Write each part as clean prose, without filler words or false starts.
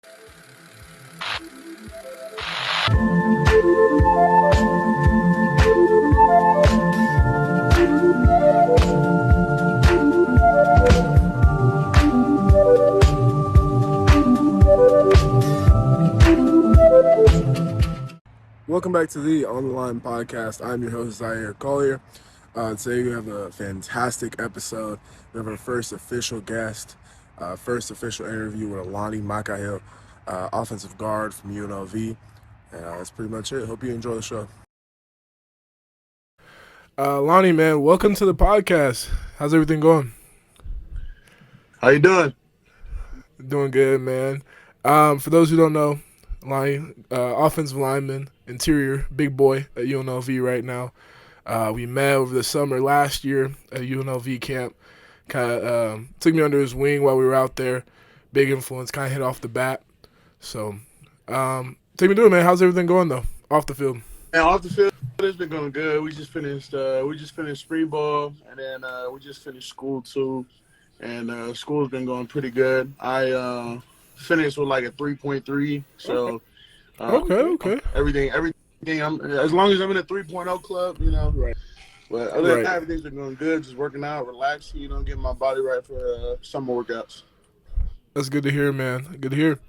Welcome back to the On the Line podcast. I'm your host, Zaire Collier. Today we have a fantastic episode. We have our first official guest, first official interview with Alani Makihele, offensive guard from UNLV. And that's pretty much it. Hope you enjoy the show. Alani, man, welcome to the podcast. How's everything going? How you doing? Doing good, man. For those who don't know, Alani, offensive lineman, interior, big boy at UNLV right now. We met over the summer last year at UNLV camp. Kind of took me under his wing while we were out there. Big influence, kind of hit off the bat. So, take me through it, man. How's everything going though, off the field? And off the field, it's been going good. We just finished spring ball, and then we just finished school too. And school's been going pretty good. I finished with like a 3.3. So Okay. Everything. As long as I'm in a 3.0 club, you know. Right. But other than that, everything's been going good. Just working out, relaxing, getting my body right for summer workouts. That's good to hear, man. Good to hear.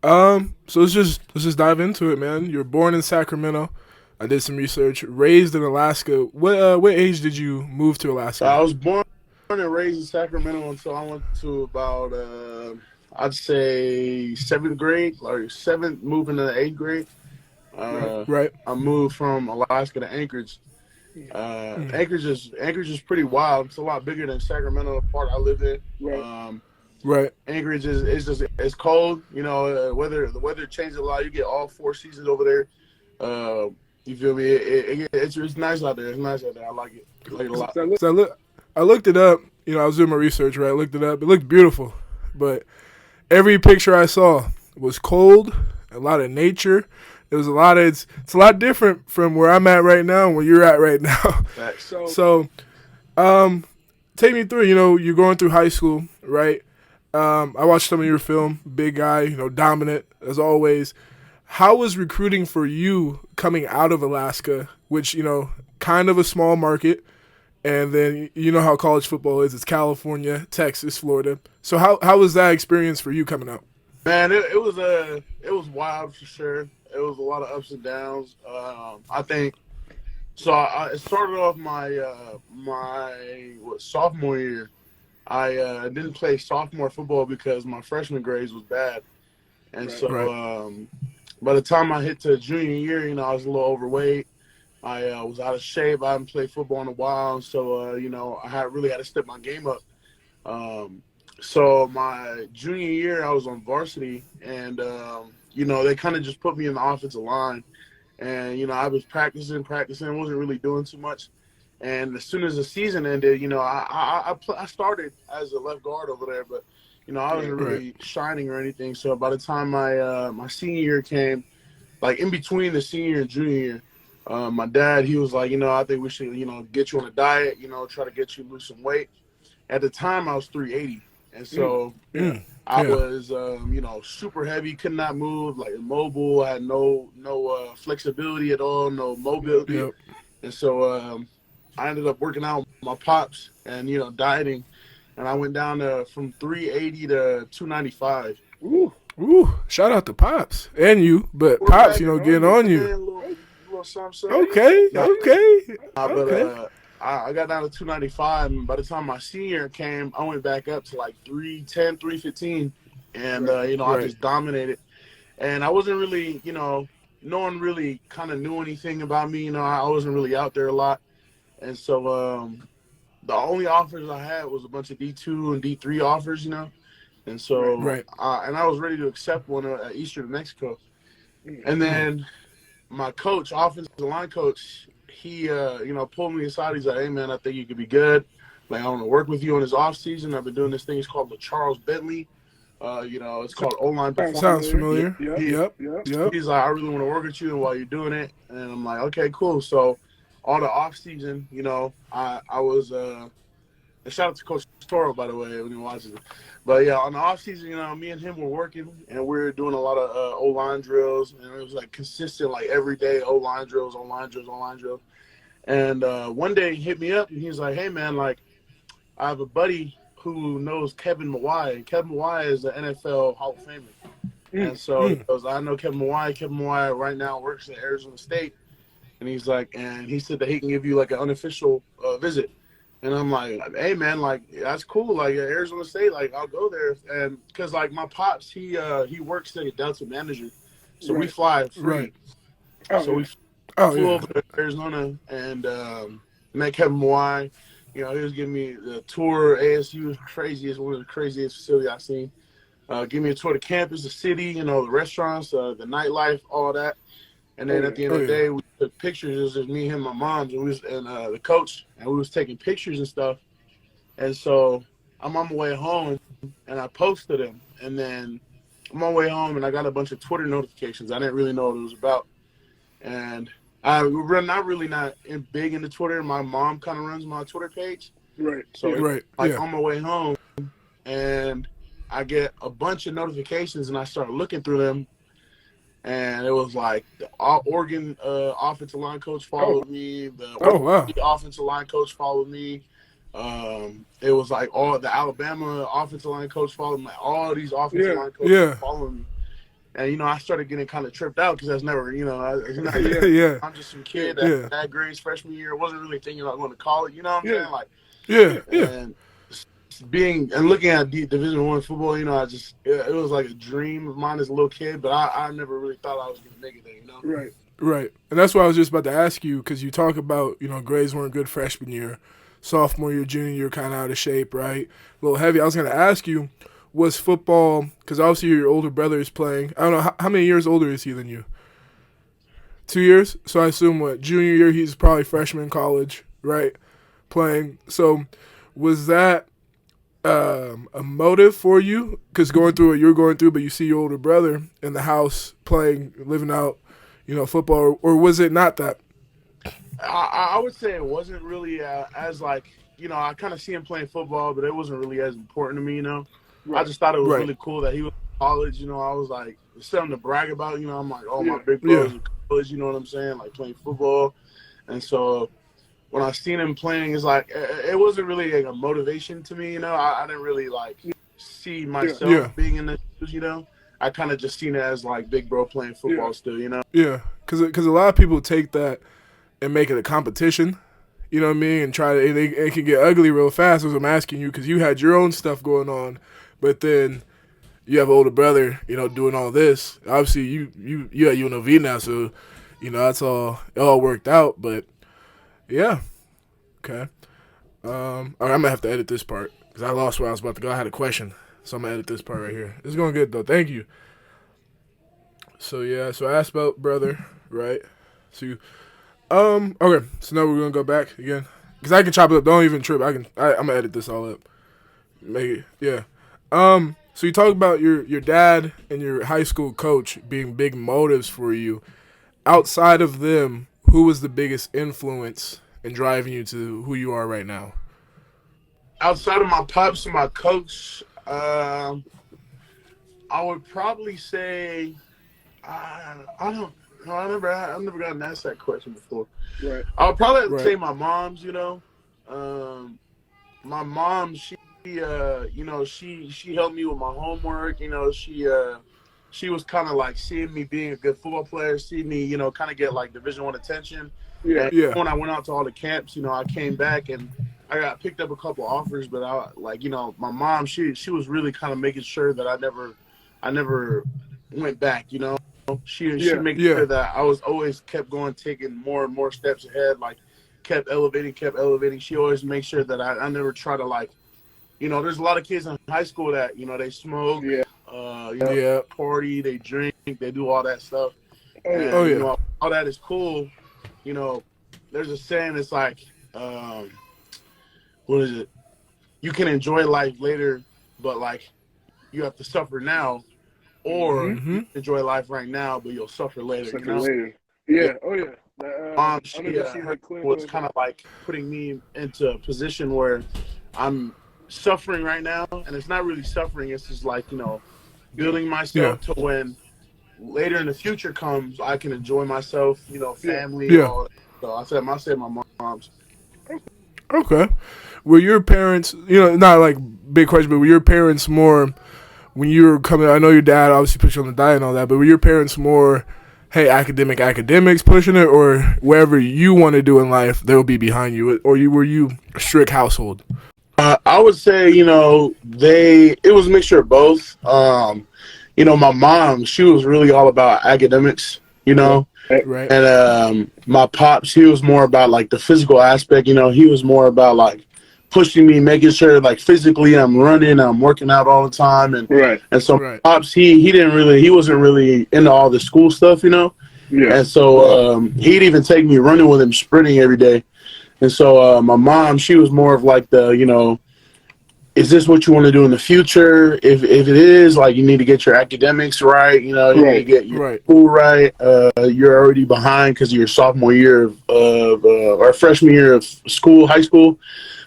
So let's just dive into it, man. You were born in Sacramento. I did some research. Raised in Alaska. What age did you move to Alaska? I was born and raised in Sacramento until I went to about I'd say 7th grade, moving to the 8th grade. Right. I moved from Alaska to Anchorage. Anchorage is pretty wild. It's a lot bigger than Sacramento, the part I live in. Right. Anchorage is cold. The weather changes a lot. You get all 4 seasons over there. You feel me? It's nice out there. It's nice out there. I like it. I like it a lot. So I looked it up. I was doing my research, right? I looked it up. It looked beautiful, but every picture I saw was cold. A lot of nature. It was it's a lot different from where I'm at right now and where you're at right now. So, take me through. You're going through high school, right? I watched some of your film. Big guy, dominant as always. How was recruiting for you coming out of Alaska, which kind of a small market, and then how college football is? It's California, Texas, Florida. So how was that experience for you coming out? Man, it was wild for sure. It was a lot of ups and downs. I think so. I started off my sophomore year. I didn't play sophomore football because my freshman grades was bad, and by the time I hit to junior year, I was a little overweight. I was out of shape. I haven't played football in a while, so I really had to step my game up. So my junior year, I was on varsity, and they kind of just put me in the offensive line, and I was practicing, wasn't really doing too much. And as soon as the season ended, I started as a left guard over there, but I wasn't really shining or anything. So by the time my senior year came, like in between the senior and junior year, my dad, he was like, I think we should, get you on a diet, try to get you to lose some weight. At the time, I was 380. And so I was, super heavy, could not move, like immobile. I had no flexibility at all, no mobility. Yep. And so I ended up working out with my pops and, dieting. And I went down from 380 to 295. Ooh, shout out to Pops and you, but Pops, getting on you. Okay. But I got down to 295, and by the time my senior year came, I went back up to like 310, 315, and I just dominated. And I wasn't really, no one really kind of knew anything about me. I wasn't really out there a lot, and so the only offers I had was a bunch of D2 and D3 offers, and so and I was ready to accept one at Eastern New Mexico, and then my coach, offensive line coach, he pulled me aside. He's like, "Hey man, I think you could be good. Like, I want to work with you on this off season. I've been doing this thing. It's called the Charles Bentley. It's called O-line performance." Sounds familiar. Yep. He's like, "I really want to work with you while you're doing it." And I'm like, "Okay, cool." So all the off season, I was And shout out to Coach Toro, by the way, when he watches it. But yeah, on the off season, me and him were working, and we were doing a lot of O-line drills, and it was like consistent, like every day O-line drills, O-line drills, O-line drills. And one day he hit me up, and he's like, "Hey man, like I have a buddy who knows Kevin Mawai, and Kevin Mawai is an NFL Hall of Famer." And so he goes, "I know Kevin Mawai. Kevin Mawai right now works at Arizona State." And he's like, and he said that he can give you like an unofficial visit. And I'm like, "Hey man, like that's cool. Like Arizona State, like I'll go there." And because like my pops, he works like a Delta manager, so we fly free. Right. So we flew over to Arizona and met Kevin Mawai. He was giving me the tour. ASU craziest, one of the craziest facilities I've seen. Give me a tour of the campus, the city, the restaurants, the nightlife, all that. And then at the end of the day, we took pictures. It was just me, him, my mom, and the coach, and we was taking pictures and stuff. And so I'm on my way home, and I posted them. And then I'm on my way home, and I got a bunch of Twitter notifications. I didn't really know what it was about. And we're not big into Twitter. My mom kind of runs my Twitter page. Right. So on my way home, and I get a bunch of notifications, and I start looking through them. And it was like the Oregon offensive line coach followed me. The offensive line coach followed me. It was like all the Alabama offensive line coach followed me. All these offensive line coaches followed me. And, I started getting kind of tripped out because that's never, I'm just some kid that had grades freshman year. I wasn't really thinking about going to college. You know what I'm saying? And looking at Division I football, it was like a dream of mine as a little kid, but I never really thought I was going to make it there, Right. And that's what I was just about to ask you, because you talk about, grades weren't good freshman year, sophomore year, junior year, kind of out of shape, right? A little heavy. I was going to ask you, was football, because obviously your older brother is playing. I don't know, how many years older is he than you? 2 years? So I assume, junior year, he's probably freshman in college, right? Playing. So was that a motive for you? Because going through what you're going through, but you see your older brother in the house playing, living out, football, or was it not that? I would say it wasn't really as like, I kind of see him playing football, but it wasn't really as important to me, I just thought it was really cool that he was in college. I was like, it's something to brag about. I'm like, oh, my big brothers in college, you know what I'm saying? Like playing football. And so when I seen him playing, it's like, it wasn't really like a motivation to me, I didn't really like see myself being in the, I kind of just seen it as like big bro playing football still, Yeah, because a lot of people take that and make it a competition. You know what I mean? And it can get ugly real fast, as I'm asking you, because you had your own stuff going on, but then you have an older brother, doing all this. Obviously, you at UNLV now, so, that's all, it all worked out, but, yeah. Okay. All right, I'm going to have to edit this part, because I lost where I was about to go. I had a question, so I'm going to edit this part right here. It's going good, though. Thank you. So, yeah, so I asked about brother, right? So okay, so now we're going to go back again. Because I can chop it up. Don't even trip. I'm going to edit this all up. Make it, yeah. So you talk about your dad and your high school coach being big motives for you. Outside of them, who was the biggest influence in driving you to who you are right now? Outside of my pops and my coach, I would probably say, I don't know. I've never gotten asked that question before. Right. I would probably have to say my mom's. My mom, she helped me with my homework. She was kind of like seeing me being a good football player, seeing me, kind of get like Division I attention. Yeah. When I went out to all the camps, I came back and I got picked up a couple offers, but my mom, she was really kind of making sure that I never went back. She made sure that I was always kept going, taking more and more steps ahead, like kept elevating. She always made sure that I never try to like, there's a lot of kids in high school that, they smoke, party, they drink, they do all that stuff. And, all that is cool. There's a saying, it's like, what is it? You can enjoy life later, but like you have to suffer now, or enjoy life right now, but you'll suffer later. Yeah. She was kind of like putting me into a position where I'm suffering right now, and it's not really suffering. It's just like, building Yeah. myself to when later in the future comes, I can enjoy myself, family, Yeah. all that. So I said my mom's. Okay. Were your parents, not like big question, but were your parents more when you were coming? I know your dad obviously put you on the diet and all that, but were your parents more, hey, academics pushing it, or wherever you want to do in life, they'll be behind you, or were you a strict household? I would say, it was a mixture of both. My mom, she was really all about academics, Right. and my pops, he was more about like the physical aspect. He was more about like pushing me, making sure like physically I'm running, I'm working out all the time, and so Right. pops, he wasn't really into all the school stuff, Yeah. and so he'd even take me running with him, sprinting every day. And so my mom, she was more of like is this what you want to do in the future? If it is, like, you need to get your academics right. You need to get your school right. You're already behind because of your sophomore year of or freshman year of school, high school.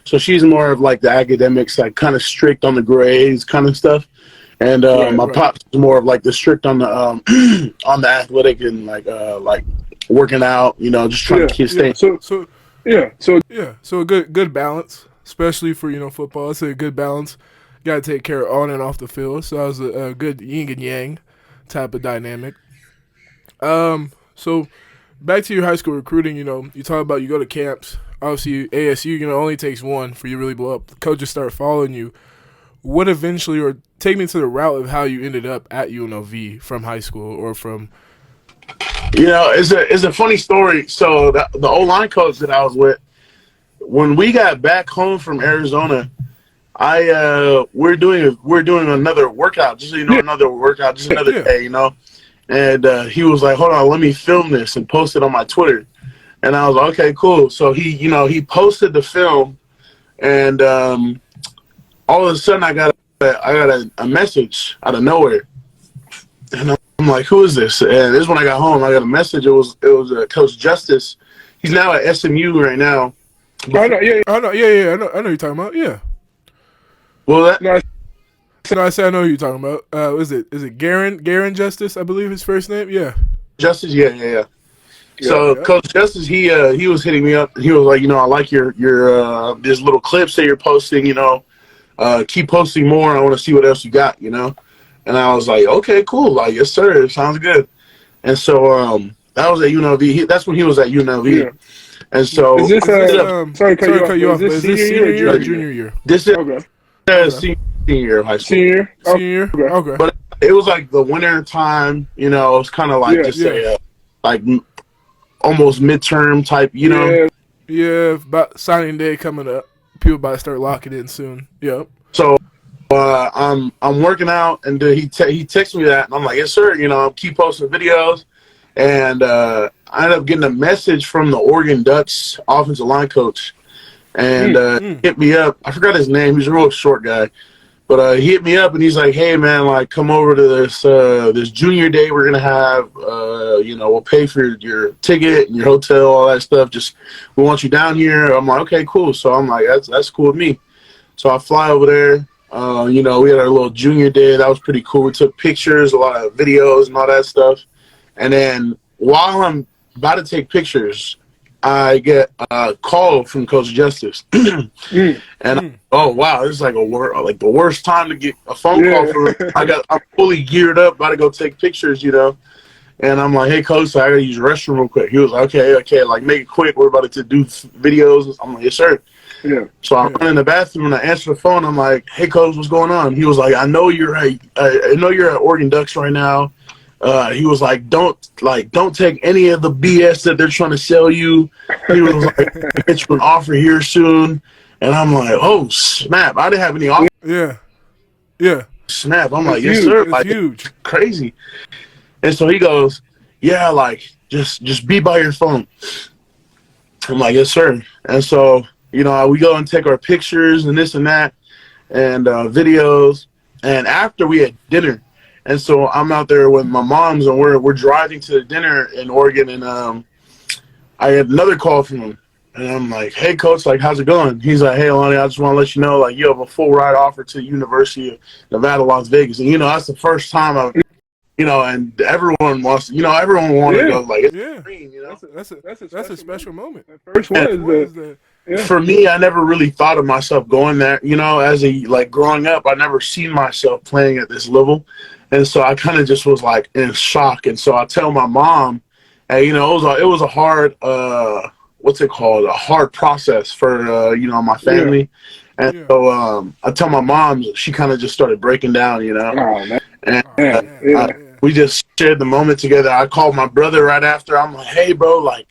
So she's more of like the academics, like kind of strict on the grades, kind of stuff. And my pops is more of like the strict on the on the athletic and like working out. Just trying to stay. So a good balance, especially for football. It's a good balance. Got to take care of on and off the field. So that was a good yin and yang type of dynamic. So back to your high school recruiting. You talk about you go to camps. Obviously, ASU, only takes one for you to really blow up. The coaches start following you. What eventually, or take me to the route of how you ended up at UNLV from high school or from. It's a funny story. So the O-line coach that I was with, when we got back home from Arizona, we're doing another workout, just another workout, just another day, And he was like, "Hold on, let me film this and post it on my Twitter." And I was like, "Okay, cool." So he posted the film, and all of a sudden I got a message out of nowhere, and I'm like, "Who is this?" And this is when I got home. I got a message. It was Coach Justice. He's now at SMU right now. I know you're talking about. Yeah. Well, I said I know who you're talking about. Is it Garen Justice? I believe his first name. Yeah. Justice. Yeah. So Coach Justice, he was hitting me up. He was like, I like your these little clips that you're posting. Keep posting more. I want to see what else you got. And I was like, okay, cool. Like, yes, sir. Sounds good. And so that was at UNLV. That's when he was at UNLV. Yeah. And so is this sorry to cut you off. Is this senior year or junior junior year? This is senior year of high school. Senior. Senior year. Okay. But it was like the winter time. It was kind of like like almost midterm type. Yeah. About signing day coming up. People about to start locking in soon. Yep. So I'm working out, and he texted me that, and I'm like, yes, sir. Keep posting videos, and I ended up getting a message from the Oregon Ducks offensive line coach, and hit me up. I forgot his name. He's a real short guy, but he hit me up, and he's like, hey man, like, come over to this junior day we're gonna have. We'll pay for your ticket and your hotel, all that stuff. Just we want you down here. I'm like, okay, cool. So I'm like, that's cool with me. So I fly over there. We had our little junior day. That was pretty cool. We took pictures, a lot of videos and all that stuff. And then while I'm about to take pictures, I get a call from Coach Justice. Oh, wow, this is like the worst time to get a phone call from him. I'm fully geared up, about to go take pictures, And I'm like, hey, Coach, I got to use the restroom real quick. He was like, okay, like, make it quick. We're about to do videos. I'm like, yes, sir. Yeah. So I run in the bathroom and I answer the phone. I'm like, "Hey, Coach, what's going on?" He was like, "I know you're at Oregon Ducks right now." He was like, "Don't take any of the BS that they're trying to sell you." He was like, "I'll get you an offer here soon." And I'm like, "Oh snap! I didn't have any offer." Yeah. Snap! I'm like, "Yes, sir." It's like, huge. Crazy. And so he goes, "Yeah, like just be by your phone." I'm like, "Yes, sir." And so, we go and take our pictures and this and that and videos. And after we had dinner, and so I'm out there with my moms, and we're driving to the dinner in Oregon, and I had another call from him. And I'm like, hey, coach, like, how's it going? He's like, hey, Alani, I just want to let you know, like, you have a full ride offer to the University of Nevada, Las Vegas. And, that's the first time I've, and everyone wants, everyone wanted to go, like, it's a dream, That's a special moment. The first one is the For me, I never really thought of myself going there. As growing up, I never seen myself playing at this level. And so I kind of just was like in shock. And so I tell my mom, hey, it was a hard, what's it called? A hard process for, my family. Yeah. And so I tell my mom, she kind of just started breaking down, Oh, man. And we just shared the moment together. I called my brother right after. I'm like, hey, bro, like,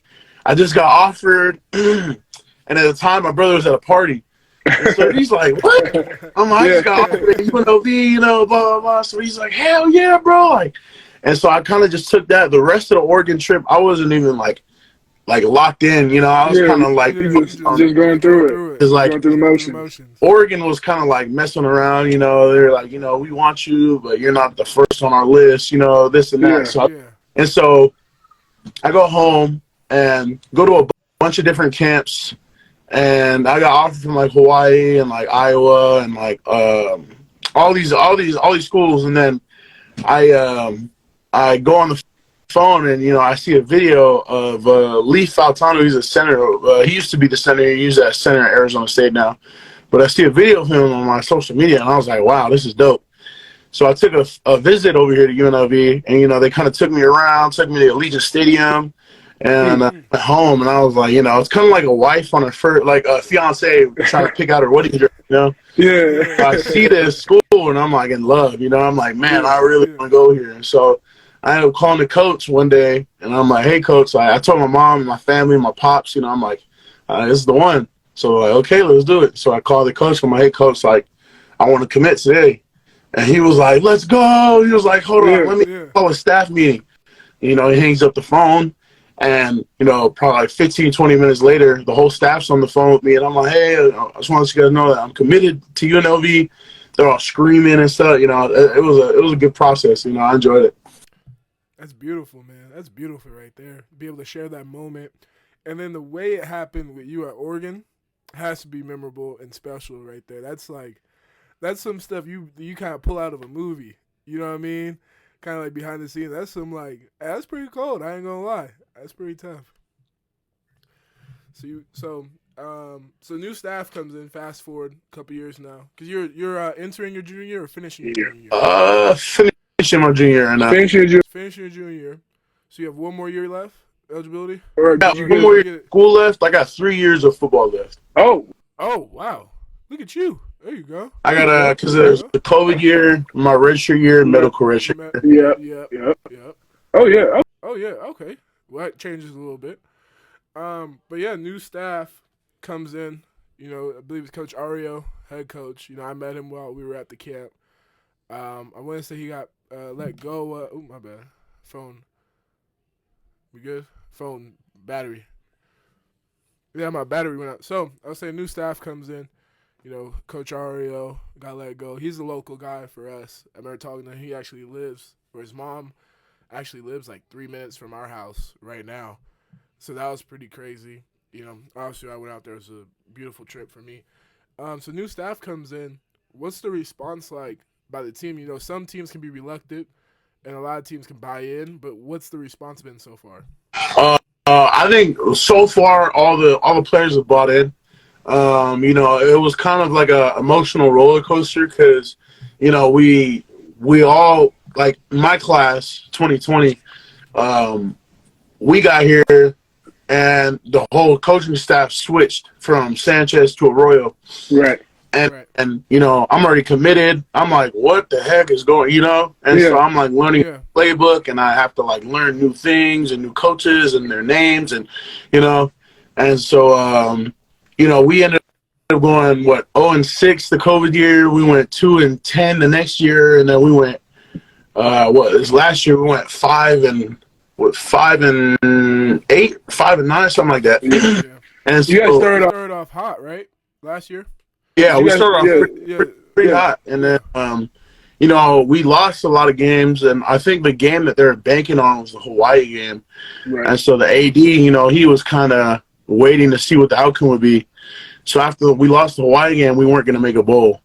I just got offered. And at the time, my brother was at a party. And so he's like, what? I'm like, I just got offered at UNLV, blah, blah, blah. So he's like, hell yeah, bro. Like, and so I kind of just took that. The rest of the Oregon trip, I wasn't even like locked in, I was kind of like just going through it. It's like going through the motions. Oregon was kind of like messing around, they're like, we want you, but you're not the first on our list, this and that. So I go home and go to a bunch of different camps, and I got offered from like Hawaii and like Iowa and like all these schools, and then I go on the phone and I see a video of Lee Faltano. He's a center. He used to be the center. He's at center at Arizona State now. But I see a video of him on my social media, and I was like, wow, this is dope. So I took a visit over here to UNLV, and they kind of took me around, took me to Allegiant Stadium, and I went home, and I was like, it's kind of like a wife on a fiance trying to pick out her wedding dress, Yeah. So I see this school, and I'm like in love, I'm like, man, I really want to go here. And so I ended up calling the coach one day, and I'm like, hey, coach, I told my mom and my family, my pops, I'm like, this is the one. So like, okay, let's do it. So I called the coach. I'm like, hey, coach, like, I want to commit today. And he was like, let's go. He was like, hold on, let me call a staff meeting. He hangs up the phone. And, probably like 15, 20 minutes later, the whole staff's on the phone with me. And I'm like, hey, I just want you guys to know that I'm committed to UNLV. They're all screaming and stuff. It was a good process. I enjoyed it. That's beautiful, man. That's beautiful right there. Be able to share that moment. And then the way it happened with you at Oregon has to be memorable and special right there. That's some stuff you kind of pull out of a movie. You know what I mean? Kind of like behind the scenes. That's that's pretty cold. I ain't gonna lie. That's pretty tough. So new staff comes in. Fast forward a couple years now, because you're entering your junior year or finishing your junior year. Finishing my junior year now. Finishing your junior year. So you have one more year left, eligibility. One more year of school left. I got 3 years of football left. Oh wow! Look at you. There you go. I got because there's the COVID year, my redshirt year, medical redshirt. Yep. Oh yeah. Okay. Well, that changes a little bit. But yeah, new staff comes in. I believe it's Coach Ario, head coach. I met him while we were at the camp. I want to say he got let go. Oh, my bad. Phone. We good? Phone battery. Yeah, my battery went out. So I was saying new staff comes in. Coach Ario got let go. He's a local guy for us. I remember talking to him. He actually lives, or his mom actually lives like 3 minutes from our house right now. So that was pretty crazy. Obviously I went out there. It was a beautiful trip for me. So new staff comes in. What's the response like by the team? Some teams can be reluctant and a lot of teams can buy in, but what's the response been so far? I think so far all the players have bought in. It was kind of like a emotional roller coaster because, we all, like my class, 2020, we got here and the whole coaching staff switched from Sanchez to Arroyo. Right. And I'm already committed. I'm like, what the heck is going, And so I'm like learning the playbook, and I have to like learn new things and new coaches and their names and, and so, we ended up going 0-6 the COVID year. We went 2-10 the next year, and then we went last year we went 5-8, 5-9, something like that. Yeah. And so, you guys started off hot, right? Last year. Yeah, we started off pretty hot, and then we lost a lot of games, and I think the game that they're banking on was the Hawaii game, right. And so the AD, he was kind of waiting to see what the outcome would be. So after we lost the Hawaii game, we weren't going to make a bowl.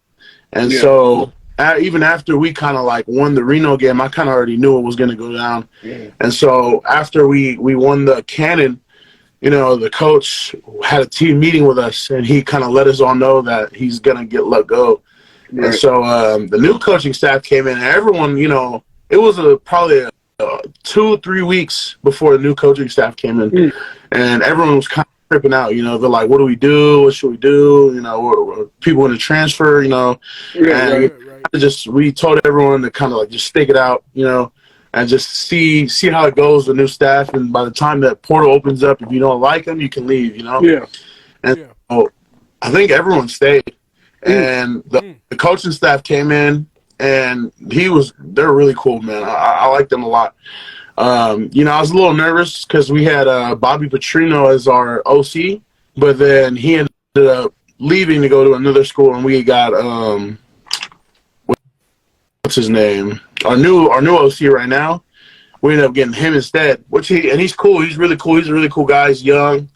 And so even after we kind of like won the Reno game, I kind of already knew it was going to go down. Yeah. And so after we won the Cannon, you know, the coach had a team meeting with us, and he kind of let us all know that he's going to get let go. Right. And so the new coaching staff came in, and everyone, you know, it was probably 2 or 3 weeks before the new coaching staff came in, and everyone was kind of tripping out. You know, they're like, "What do we do? What should we do?" You know, we're people want to transfer. You know, we told everyone to kind of like just stick it out. You know, and just see how it goes with new staff. And by the time that portal opens up, if you don't like them, you can leave. You know, And so I think everyone stayed, and the coaching staff came in. And they're really cool, man. I like them a lot. You know, I was a little nervous because we had Bobby Petrino as our OC, but then he ended up leaving to go to another school, and we got what's his name? Our new OC right now. We ended up getting him instead, and he's cool. He's really cool. He's a really cool guy. He's young.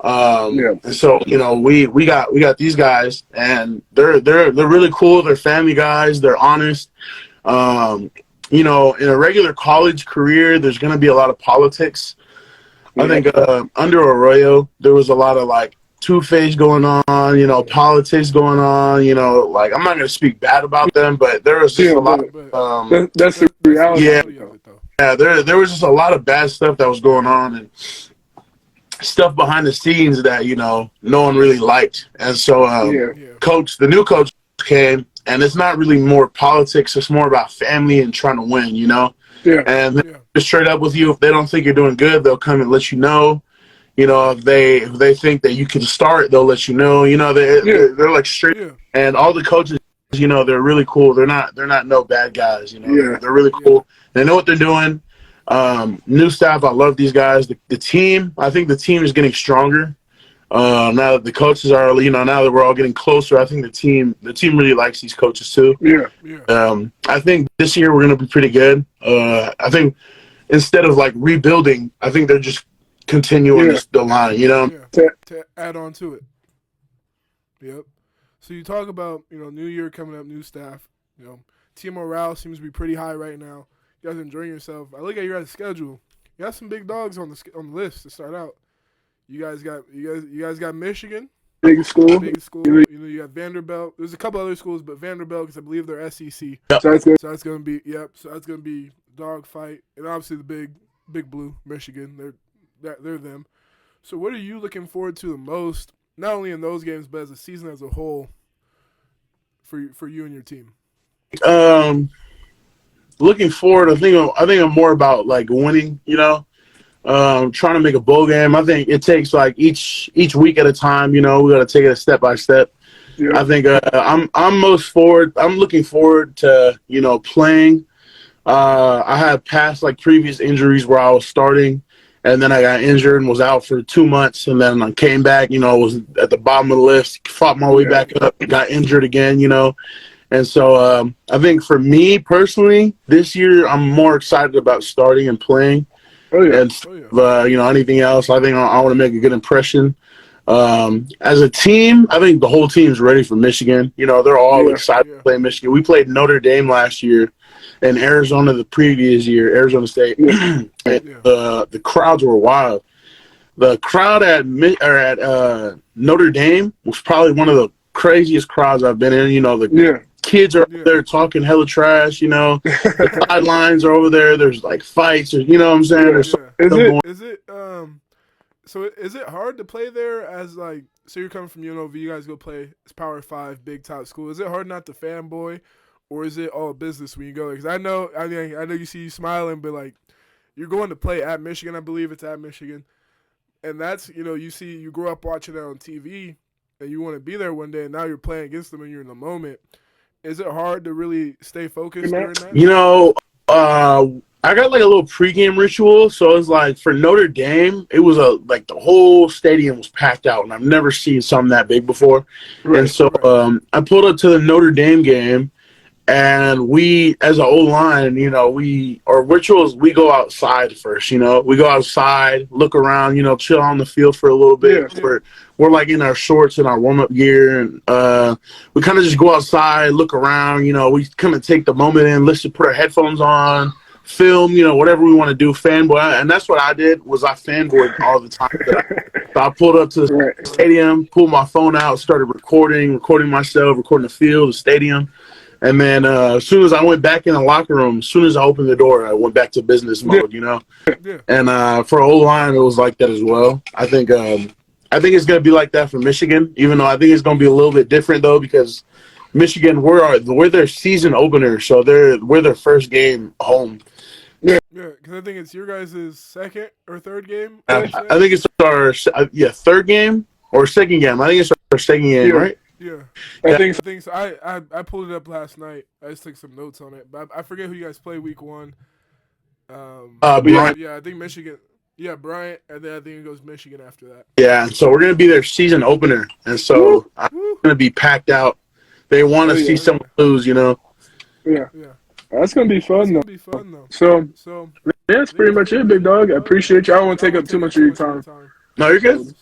And so, you know, we got these guys, and they're really cool. They're family guys. They're honest. You know, in a regular college career, there's going to be a lot of politics. I think under Arroyo, there was a lot of like two-face going on, you know, politics going on, you know, like I'm not going to speak bad about them, but there was just a lot of, that's the reality. Yeah, there was just a lot of bad stuff that was going on, and stuff behind the scenes that, you know, no one really liked. And so the new coach came, and it's not really more politics, it's more about family and trying to win, you know. And just straight up with you, if they don't think you're doing good, they'll come and let you know. You know, if they think that you can start, they'll let you know. You know, they're like straight. And all the coaches, you know, they're really cool. They're not no bad guys, you know. They're really cool. They know what they're doing. New staff, I love these guys. The team, I think the team is getting stronger. Now that the coaches are, you know, now that we're all getting closer, I think the team really likes these coaches too. I think this year we're going to be pretty good. I think instead of like rebuilding, I think they're just continuing the line, you know. To add on to it. Yep. So you talk about, you know, new year coming up, new staff. You know, team morale seems to be pretty high right now. You guys enjoying yourself. I look at your guys' schedule. You got some big dogs on the list to start out. You guys got Michigan, big school. You know, you got Vanderbilt. There's a couple other schools, but Vanderbilt, because I believe they're SEC. So that's gonna be dog fight, and obviously the big blue Michigan. They're them. So what are you looking forward to the most? Not only in those games, but as a season as a whole, for you and your team. Looking forward, I think I'm more about like winning, you know, trying to make a bowl game. I think it takes like each week at a time, you know, we got to take it step by step. I think I'm looking forward to, you know, playing. I had past like previous injuries where I was starting, and then I got injured and was out for 2 months, and then I came back, you know, was at the bottom of the list, fought my way back up, got injured again, you know. And so I think for me personally, this year I'm more excited about starting and playing you know, anything else. I think I want to make a good impression. As a team, I think the whole team's ready for Michigan. You know, they're all excited to play Michigan. We played Notre Dame last year and Arizona the previous year, Arizona State. And the crowds were wild. The crowd at Notre Dame was probably one of the craziest crowds I've been in. You know, the kids are up there talking hella trash, you know. The sidelines are over there. There's like fights, or, you know what I'm saying? So is it hard to play there as like, so you're coming from UNLV, you guys go play it's Power 5, big top school. Is it hard not to fanboy, or is it all business when you go there? Because I know you see you smiling, but like you're going to play at Michigan, I believe it's at Michigan. And that's, you know, you grow up watching it on TV and you want to be there one day, and now you're playing against them and you're in the moment. Is it hard to really stay focused during that? You know, I got like a little pregame ritual. So it's like for Notre Dame, it was like the whole stadium was packed out, and I've never seen something that big before. And so I pulled up to the Notre Dame game, And we, as an O-line, our rituals, we go outside first, we go outside, look around, chill on the field for a little bit. Yeah. We're like in our shorts and our warm-up gear, and we kind of just go outside, look around, we kind of take the moment in, listen, put our headphones on, film, whatever we want to do, fanboy. And that's what I did, was I fanboyed all the time. So I pulled up to the stadium, pulled my phone out, started recording myself, recording the field, the stadium. And then as soon as I went back in the locker room, as soon as I opened the door, I went back to business mode, Yeah. And for O-line, it was like that as well. I think it's going to be like that for Michigan, even though I think it's going to be a little bit different, though, because Michigan, we're their season opener, so we're their first game home. Yeah, because I think it's your guys' second or third game. I think it's our third game or second game. I think it's our second game, right? Yeah, I think so. I pulled it up last night. I just took some notes on it, but I forget who you guys play week 1. Bryant. Yeah, I think Michigan. Yeah, Bryant, and then I think it goes Michigan after that. Yeah, so we're gonna be their season opener, and so I'm gonna be packed out. They want to see someone lose, Yeah. That's gonna be fun though. So that's pretty much it, big dog. I appreciate you. I don't want to take up too much of your time. No, you're good.